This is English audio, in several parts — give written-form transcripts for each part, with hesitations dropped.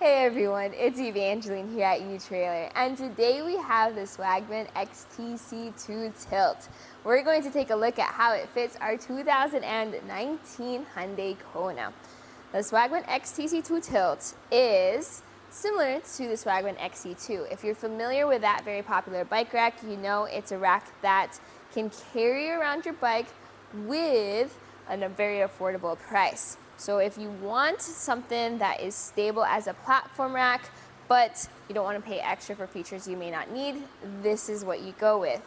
Hey everyone, it's Evangeline here at etrailer, and today we have the Swagman XTC2 TILT. We're going to take a look at how it fits our 2019 Hyundai Kona. The Swagman XTC2 TILT is similar to the Swagman XC2. If you're familiar with that very popular bike rack, you know it's a rack that can carry around your bike with a very affordable price. So if you want something that is stable as a platform rack, but you don't want to pay extra for features you may not need, this is what you go with.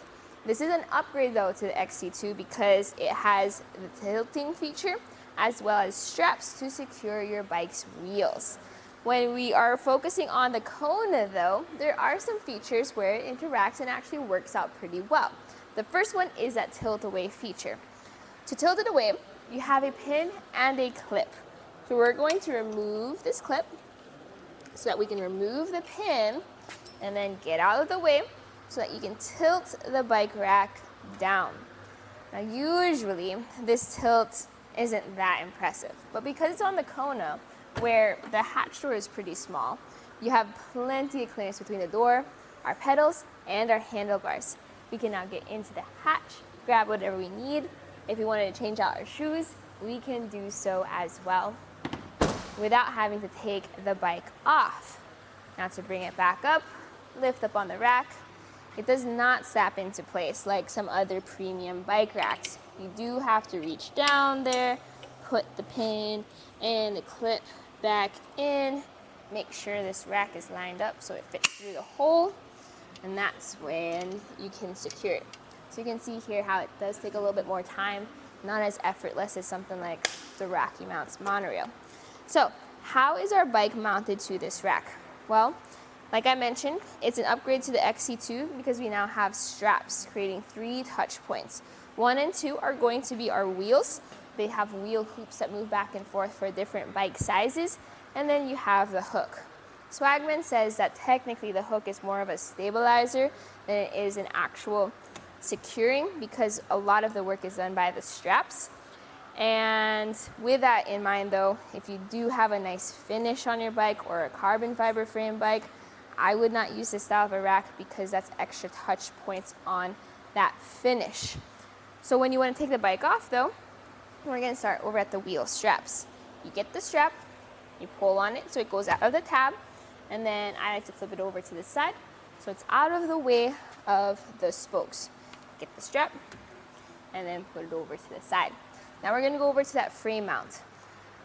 This is an upgrade though to the XC2 because it has the tilting feature as well as straps to secure your bike's wheels. When we are focusing on the Kona though, there are some features where it interacts and actually works out pretty well. The first one is that tilt away feature. To tilt it away, you have a pin and a clip. So we're going to remove this clip so that we can remove the pin and then get out of the way so that you can tilt the bike rack down. Now usually this tilt isn't that impressive, but because it's on the Kona where the hatch door is pretty small, you have plenty of clearance between the door, our pedals, and our handlebars. We can now get into the hatch, grab whatever we need. If we wanted to change out our shoes, we can do so as well without having to take the bike off. Now to bring it back up, lift up on the rack. It does not snap into place like some other premium bike racks. You do have to reach down there, put the pin and the clip back in, make sure this rack is lined up so it fits through the hole, and that's when you can secure it. So you can see here how it does take a little bit more time, not as effortless as something like the Rocky Mounts monorail. So how is our bike mounted to this rack? Well, like I mentioned, it's an upgrade to the XC2 because we now have straps, creating 3 touch points. 1 and 2 are going to be our wheels. They have wheel hoops that move back and forth for different bike sizes. And then you have the hook. Swagman says that technically the hook is more of a stabilizer than it is an actual securing because a lot of the work is done by the straps. And with that in mind though, if you do have a nice finish on your bike or a carbon fiber frame bike, I would not use this style of a rack because that's extra touch points on that finish. So when you want to take the bike off though, we're going to start over at the wheel straps. You get the strap, you pull on it so it goes out of the tab, and then I like to flip it over to the side so it's out of the way of the spokes. Get the strap and then put it over to the side. Now we're going to go over to that frame mount.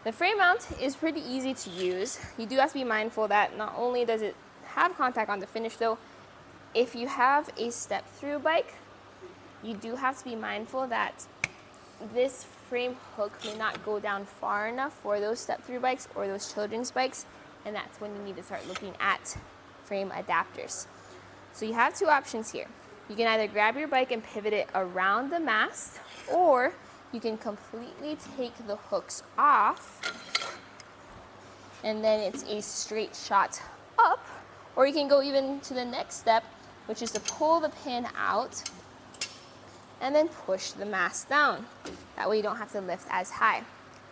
The frame mount is pretty easy to use. You do have to be mindful that not only does it have contact on the finish though, if you have a step through bike, you do have to be mindful that this frame hook may not go down far enough for those step through bikes or those children's bikes, and that's when you need to start looking at frame adapters. So you have 2 options here. You can either grab your bike and pivot it around the mast, or you can completely take the hooks off and then it's a straight shot up, or you can go even to the next step, which is to pull the pin out and then push the mast down. That way you don't have to lift as high.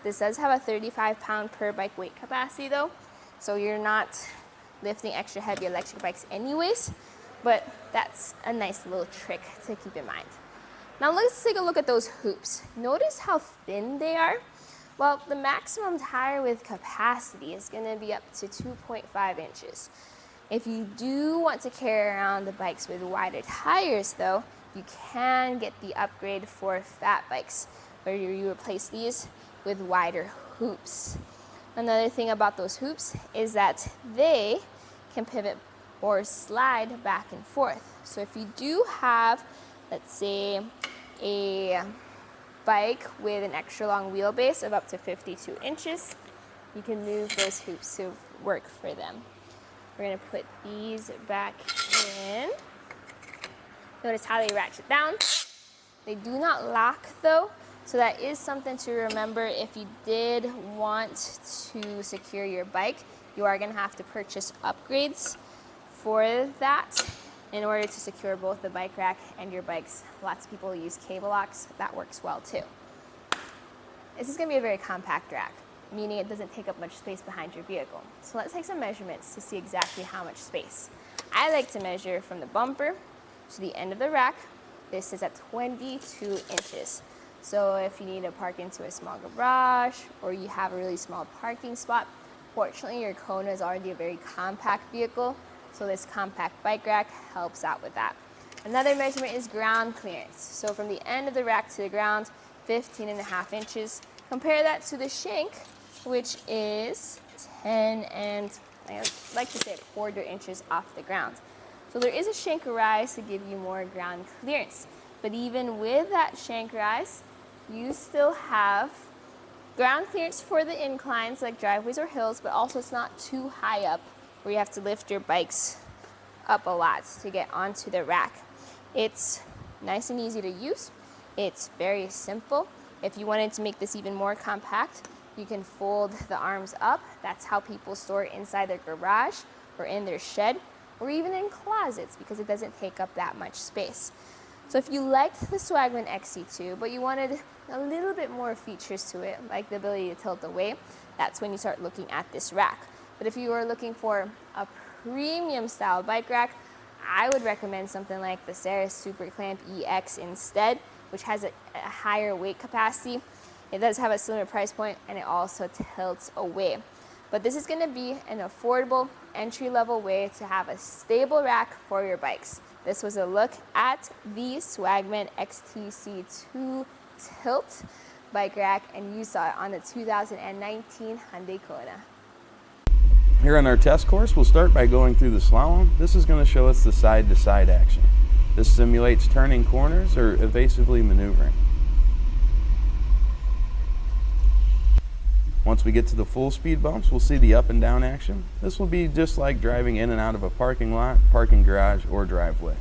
This does have a 35-pound per bike weight capacity though, so you're not lifting extra heavy electric bikes anyways. But that's a nice little trick to keep in mind. Now let's take a look at those hoops. Notice how thin they are? Well, the maximum tire width capacity is going to be up to 2.5 inches. If you do want to carry around the bikes with wider tires though, you can get the upgrade for fat bikes where you replace these with wider hoops. Another thing about those hoops is that they can pivot or slide back and forth. So if you do have, let's say, a bike with an extra long wheelbase of up to 52 inches, you can move those hoops to work for them. We're going to put these back in. Notice how they ratchet down. They do not lock though, so that is something to remember. If you did want to secure your bike, you are going to have to purchase upgrades for that in order to secure both the bike rack and your bikes. Lots of people use cable locks. That works well too. This is going to be a very compact rack. meaning it doesn't take up much space behind your vehicle. So let's take some measurements to see exactly how much space. I like to measure from the bumper to the end of the rack. This is at 22 inches. So if you need to park into a small garage or you have a really small parking spot, fortunately your Kona is already a very compact vehicle, so this compact bike rack helps out with that. Another measurement is ground clearance. So from the end of the rack to the ground, 15.5 inches. Compare that to the shank, which is 10 and I like to say 1/4 inches off the ground. So there is a shank rise to give you more ground clearance. But even with that shank rise, you still have ground clearance for the inclines like driveways or hills, but also it's not too high up where you have to lift your bikes up a lot to get onto the rack. It's nice and easy to use. It's very simple. If you wanted to make this even more compact, you can fold the arms up. That's how people store it inside their garage or in their shed or even in closets because it doesn't take up that much space. So if you liked the Swagman XC2, but you wanted a little bit more features to it, like the ability to tilt away, that's when you start looking at this rack. But if you are looking for a premium style bike rack, I would recommend something like the Ceres Super Clamp EX instead, which has a higher weight capacity. It does have a similar price point and it also tilts away. But this is going to be an affordable entry-level way to have a stable rack for your bikes. This was a look at the Swagman XTC2 TILT bike rack, and you saw it on the 2019 Hyundai Kona. Here on our test course, we'll start by going through the slalom. This is going to show us the side-to-side action. This simulates turning corners or evasively maneuvering. Once we get to the full speed bumps, we'll see the up and down action. This will be just like driving in and out of a parking lot, parking garage, or driveway.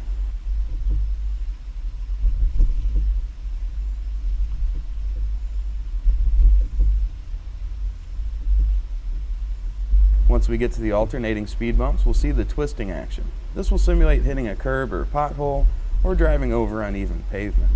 Once we get to the alternating speed bumps, we'll see the twisting action. This will simulate hitting a curb or pothole or driving over uneven pavement.